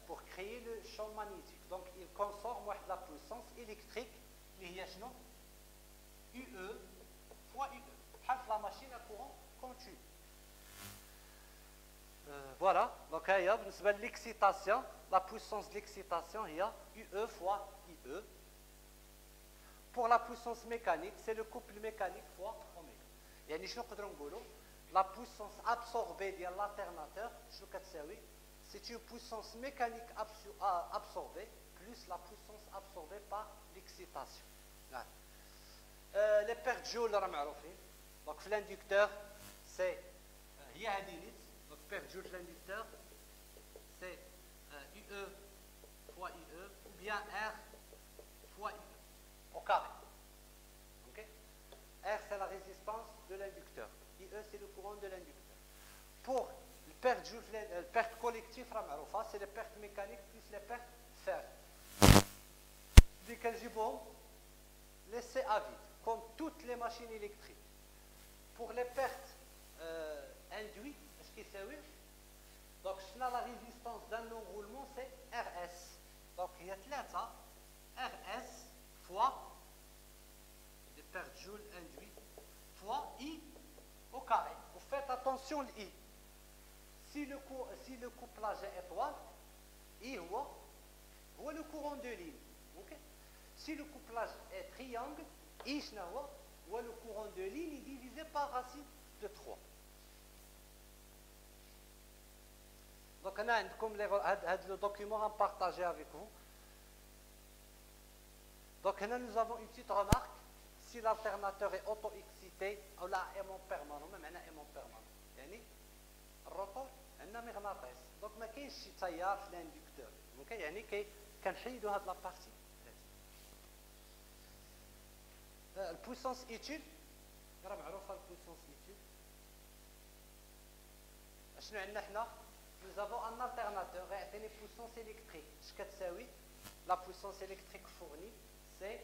Pour créer le champ magnétique. Donc il consomme la puissance électrique, UE fois UE. La machine à courant continu. Voilà, donc l'excitation, la puissance de l'excitation, il y a UE fois IE. Pour la puissance mécanique, c'est le couple mécanique fois oméga. يعني شنو نقدروا نقولوا؟ La puissance absorbée de l'alternateur, c'est une puissance mécanique absorbée plus la puissance absorbée par l'excitation. Les pertes joules, donc l'inducteur, c'est donc perte joule de l'inducteur, c'est UE fois IE ou bien R fois IE au carré. Okay? R, c'est la résistance de l'inducteur. IE, c'est le courant de l'inducteur. Pour le perte collective, c'est les pertes mécaniques plus les pertes fer. Dès que j'ai bon, laissez à vide, comme toutes les machines électriques. Pour les pertes induites, est-ce que c'est oui? Donc, la résistance d'un enroulement, c'est RS. Donc, il y a là, RS fois les pertes joules induites fois I au carré. Vous faites attention à I. Si le couplage est étoile, I ou le courant de ligne. Okay? Si le couplage est triangle, I ou le courant de ligne est divisé par racine de 3. Donc, on a comme le document à partager avec vous. Donc, là, nous avons une petite remarque. Si l'alternateur est auto-excité, ou là, aimant permanent, même un aimant permanent. يعني الروتور عندنا مغناطيس. Donc, ما كاينش شي تيار في الاندكتور. اوكي يعني كنحيدوا هاد لابارتي. البويسونس ايتيل راه معروفه البويسونس ايتيل. شنو عندنا حنا؟ Nous avons un alternateur غيعطيني puissance électrique. اش كتساوي؟ La puissance électrique fournie, c'est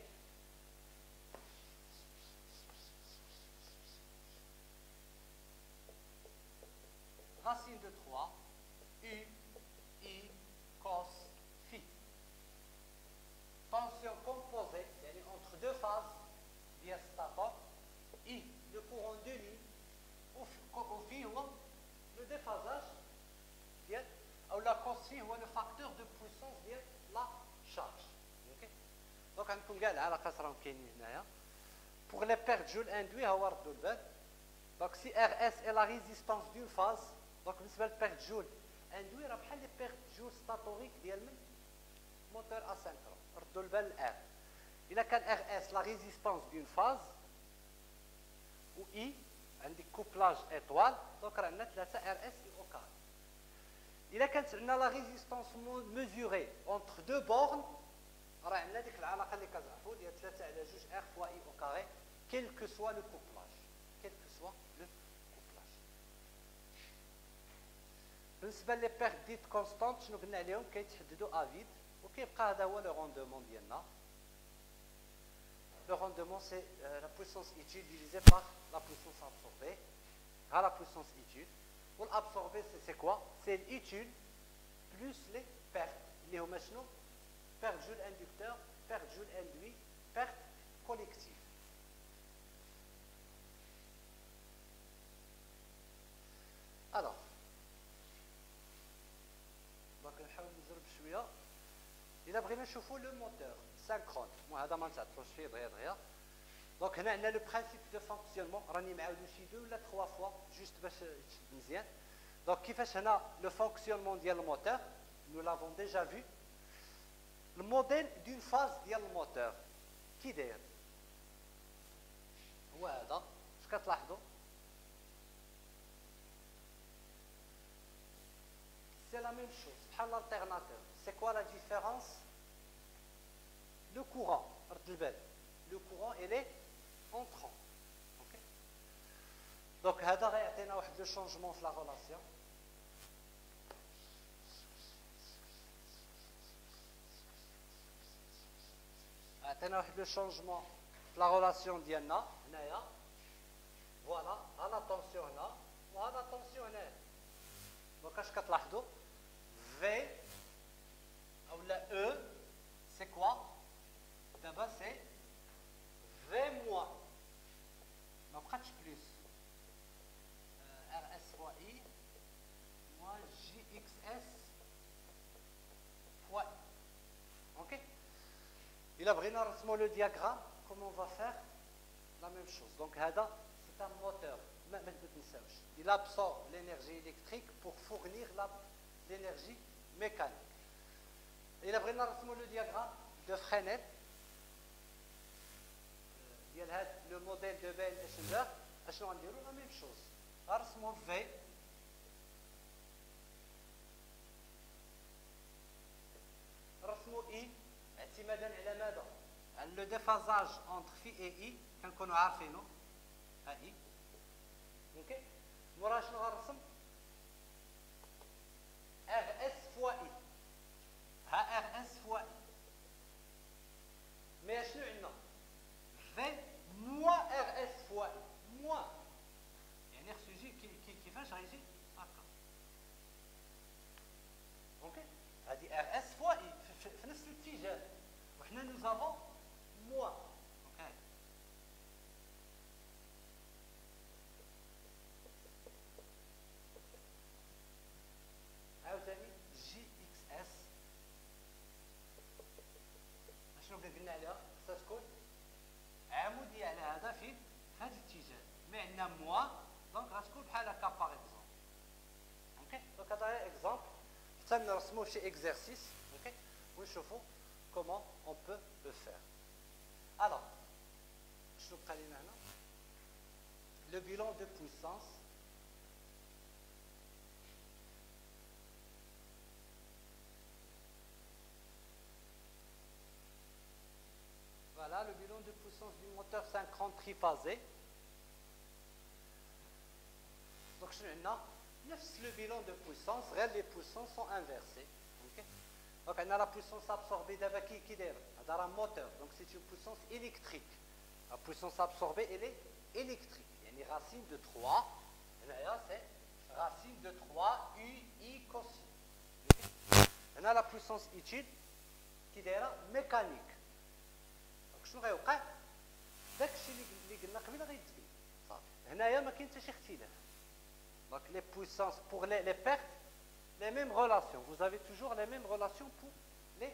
racine de 3 U I cos phi. Tension composée entre deux phases diastator I le courant de ligne au phi le déphasage ou la cos phi le facteur de puissance de la charge. Okay? Donc عندكم كاع العلاقات راهم كاينين هنايا. Pour les pertes joules induits هو ردوا البال. Donc si RS est la résistance d'une phase, donc بالنسبه للبيرت جول اندوي راه بحال لي بيرت جول ستاتوريك ديال من موتور اسينكرون. ردوا البال الان il a qu'un RS, la résistance d'une phase, ou I, un couplage étoile, donc on a 3 RS au carré. Il a la résistance mesurée entre deux bornes, on a 3 على 2 R fois I au carré, quel que soit le couplage. Quel que soit le couplage. بالنسبة les pertes dites constantes, شنو قلنا عليهم كيتحددوا à vide وكيبقى هذا هو le rendement ديالنا. Le rendement, c'est la puissance utile divisée par la puissance absorbée. À la puissance utile. Pour l'absorber, c'est quoi? C'est l'utile plus les pertes. Les homogènes, perte joule inducteur, perte joule induit, perte collective. Alors, donc, il a vraiment chauffé le moteur synchrone. Donc, on a le principe de fonctionnement. On a 2 ou 3 fois, juste pour que donc, qui fait le fonctionnement du moteur? Nous l'avons déjà vu. Le modèle d'une phase du moteur. Qui est? Voilà. Ce que vous voyez. C'est la même chose. L'alternateur. C'est quoi la différence? Le courant. Le courant, il est entrant. Okay? Donc, il y a le changement de la relation. Le changement de la relation d'Yanna. Voilà, à la tension là. Voilà la tension là. Donc, qu'est-ce que vous voyez? V, ou la E, c'est quoi? D'abord, c'est V moins. Donc, plus. RS fois I moins JXS fois I. Ok? Il a pris le diagramme. Comment on va faire? La même chose. Donc, c'est un moteur. Il absorbe l'énergie électrique pour fournir l'énergie mécanique. Il a pris le diagramme de Fresnel. Le modèle de Bell et Schindler. La même chose. Arrêtement V. Arrêtement I. Le déphasage entre phi et I, quand on a fait, non? I. Ok? Nous allons RS fois I. RS fois I. Mais je suis V moins RS fois I. Moins. Il y a un sujet qui fait réagir. Ok? هذه RS fois I. في نفس الاتجاه. وإحنا nous avons moins. Ok? عاوتاني JXS. شنو قلنا عليها؟ خصها تكون عمودية على هذا في هذا الاتجاه. مي عندنا موان دونك غتكون بحال هكا باغ اكزومبل. اوكي؟ دونك هذا اكزومبل حتى نرسموه شي اكزرسيس. اوكي؟ ونشوفوا comment on peut le faire. Alors, je vous présente maintenant le bilan de puissance. Voilà le bilan de puissance du moteur synchrone triphasé. Donc, le bilan de puissance, les puissances sont inversées. Okay? Donc, on a la puissance absorbée d'abord qui est dans un moteur. Donc, c'est une puissance électrique. La puissance absorbée, elle est électrique. Il y a une racine de 3. Et là, c'est racine de 3 UI cosine. Okay? On a la puissance utile qui est mécanique. Donc, شنو غيوقع؟ داكشي اللي قلنا قبيله غيتبين. صافي. هنايا ما كاين حتى شي اختلاف. Donc, les puissances pour les pertes, les mêmes relations. Vous avez toujours les mêmes relations pour les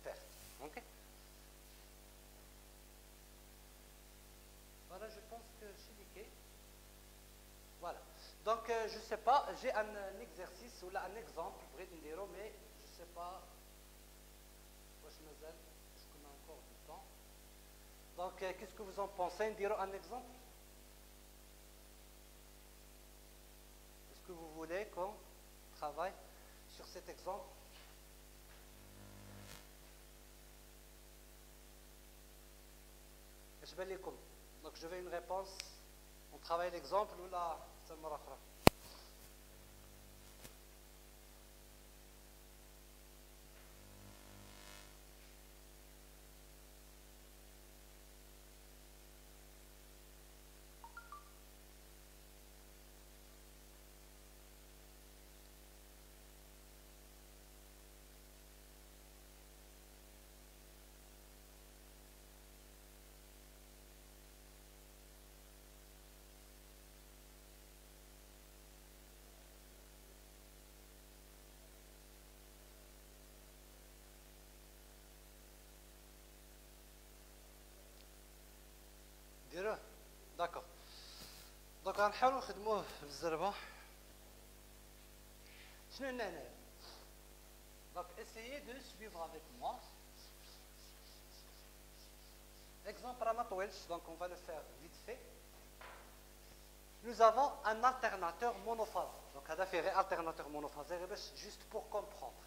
pertes. Okay? Voilà, je pense que j'ai niqué. Voilà. Donc, je ne sais pas, j'ai un exercice ou là un exemple, mais je ne sais pas. Est-ce qu'on a encore du temps? Donc, qu'est-ce que vous en pensez? Dire un exemple? Est-ce que vous voulez qu'on travaille sur cet exemple? Donc, je veux une réponse. On travaille l'exemple ou là, c'est le marakhra? D'accord. Donc, on va faire بالزربة. شنو عندنا هنا؟ Donc, essayez de suivre avec moi. Exemple à Matwelch, donc on va le faire vite fait. Nous avons un alternateur monophasé. Donc, on va faire un alternateur monophasé juste pour comprendre.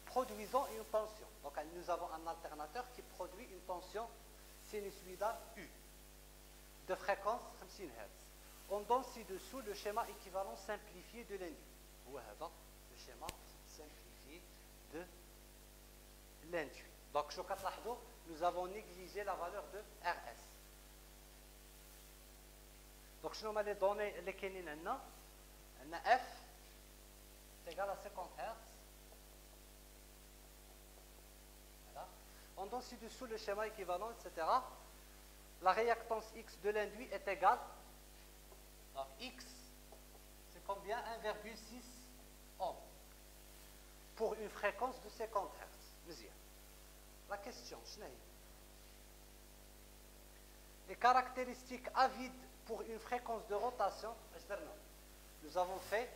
Produisant une tension. Donc, nous avons un alternateur qui produit une tension sinusoïdale U de fréquence 50 Hz. On donne ci-dessous le schéma équivalent simplifié de l'induit. Voilà le schéma simplifié de l'induit. Donc, nous avons négligé la valeur de RS. Donc, je vais les données lesquelles on a F est égal à 50 Hz. Voilà. On donne ci-dessous le schéma équivalent, etc. La réactance X de l'induit est égale. Donc, X, c'est combien? 1,6 ohm. Pour une fréquence de 50 Hz. La question, les caractéristiques à vide pour une fréquence de rotation, nous avons fait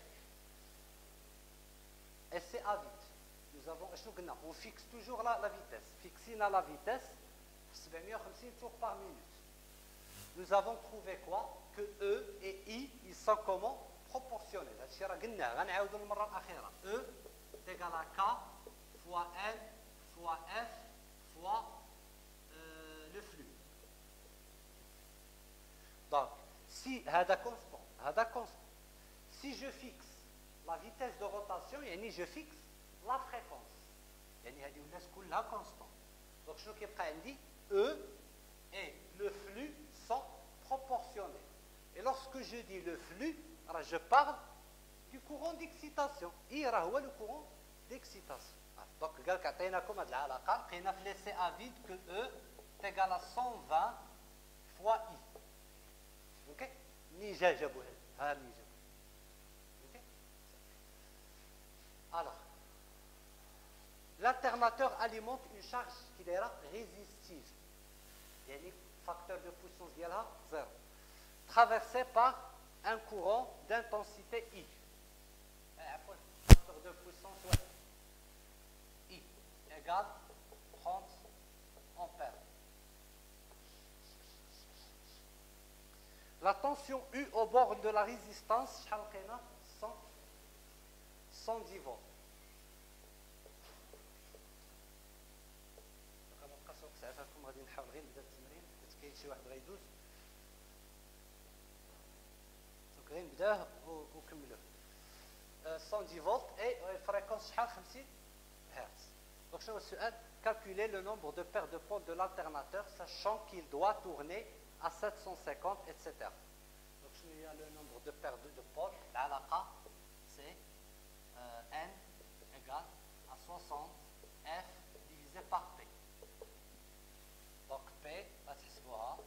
essai à vide. Nous avons, on fixe toujours la vitesse. Fixer la vitesse, 750 tours par minute. Nous avons trouvé quoi? Que E et I, ils sont comment? Proportionnels. E est égal à K fois N fois F fois le flux. Donc, si si je fixe la vitesse de rotation, je fixe la fréquence. La constante. Donc, je dis E et le flux sont proportionnels. Et lorsque je dis le flux, je parle du courant d'excitation. Il y a le courant d'excitation. Donc, on a laissé à vide que E est égal à 120 fois I. Ok? Alors, l'alternateur alimente une charge qui est résistive. Il y a un facteur de puissance 0. Traversé par un courant d'intensité I. Facteur de puissance I égale 30 ampères. La tension U au bord de la résistance, 110 volts. غادي نحاول غير نبدا التمرين حيت كاين شي واحد غيدوز دونك غير نبداه ونكملوه 110 فولت اي فريكونس شحال 50 هرتز. دونك شنو هو السؤال؟ calculer le nombre de paires de pôles de l'alternateur sachant qu'il doit tourner à 750 etc. Donc شنو هي le nombre de paires de pôles؟ العلاقه c'est N égale à 60 F divisé par P. Donc P, تحسبوها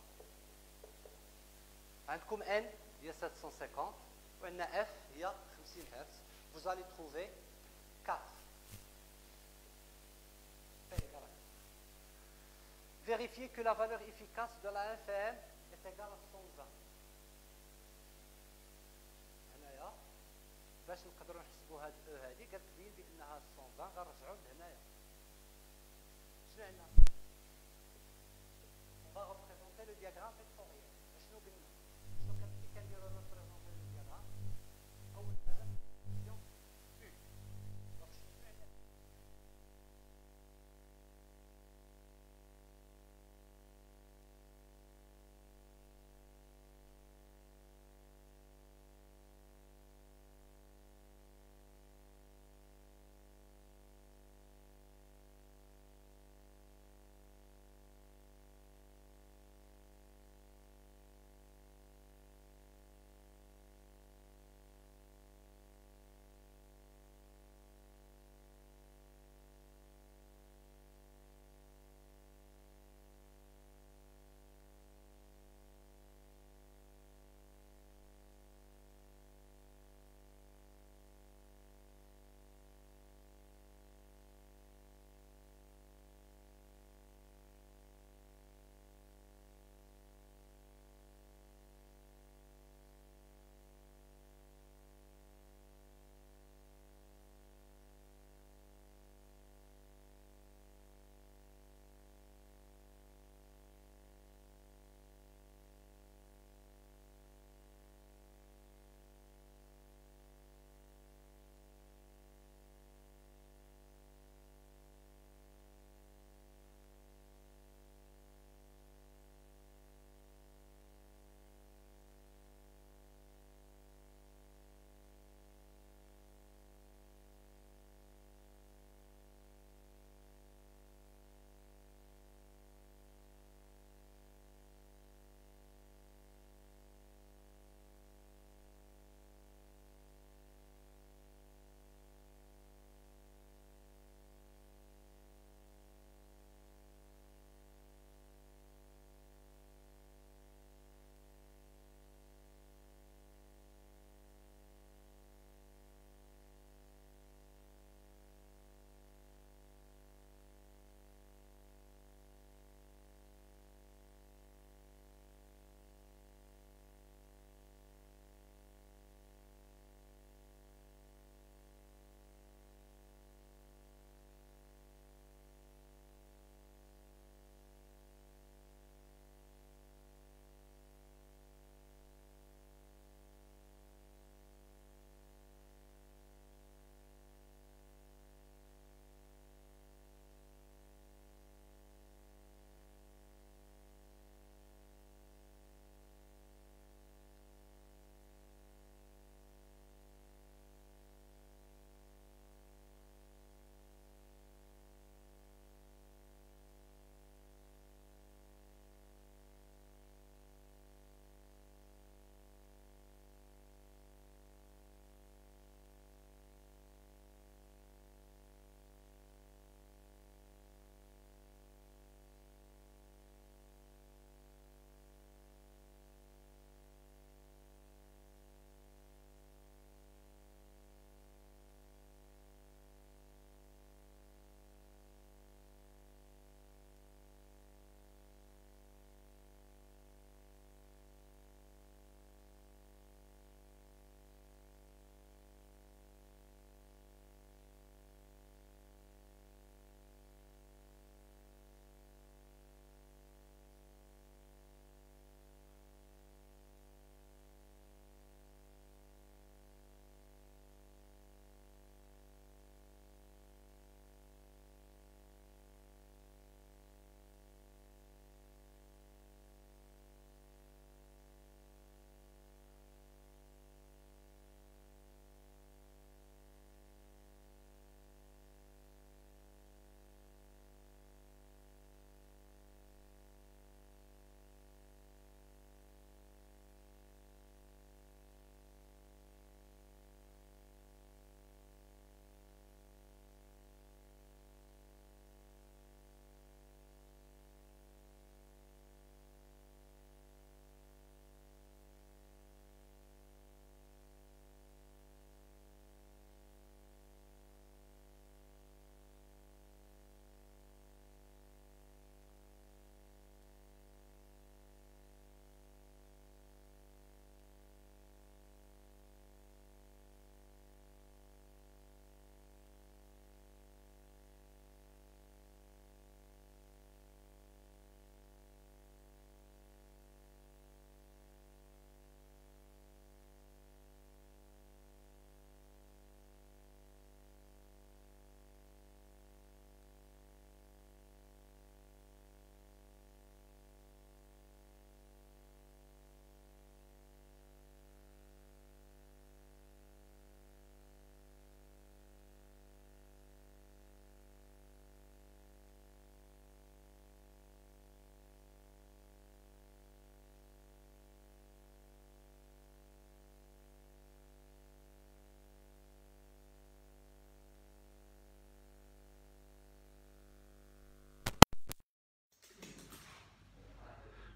عندكم N هي 750 وعندنا F هي 50 Hz. Vous allez trouver 4. P égale à 4. Vérifiez que la valeur efficace de la FM est égale à 120. هنايا باش نقدروا نحسبوا هاد E هذه كتبين بانها 120 غنرجعوا لهنايا. شنو عندنا؟ دياغرام فيكتوريال. شنو قلنا؟ شنو كي كنديرو ريبريزونطي لو دياغرام؟ اول حاجه فونكسيون U. دونك شنو عندنا؟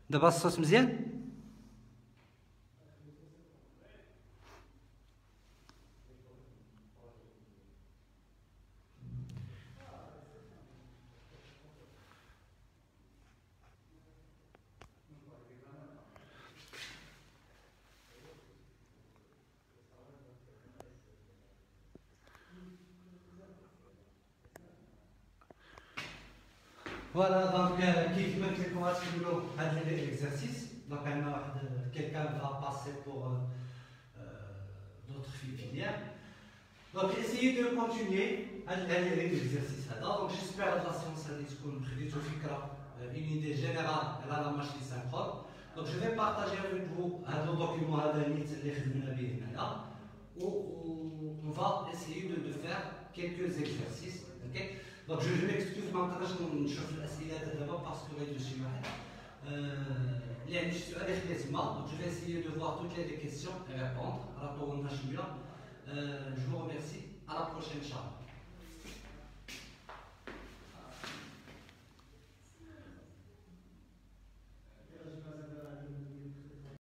دابا الصوت مزيان. Voilà, donc كيف ما قلت لكم غتكملوا هاد l'exercice. Donc quelqu'un va passer pour d'autres filières. Donc essayez de continuer l'exercice. Donc j'espère que la séance تكون خديتوا فكره une idée générale على la machine synchrone. Donc je vais partager avec vous هذا الدوكيومون هذا اللي خدمنا به هنايا. On va essayer de faire quelques exercices. Okay? Donc je m'excuse, ما نقدرش نشوف الاسئله دابا باسكو غيدوز شي واحد اللي عنده شي سؤال يخليه تما. Donc je vais essayer de voir toutes les questions et répondre. راه طولنا شويه. Je vous remercie. À la prochaine, Inch'Allah.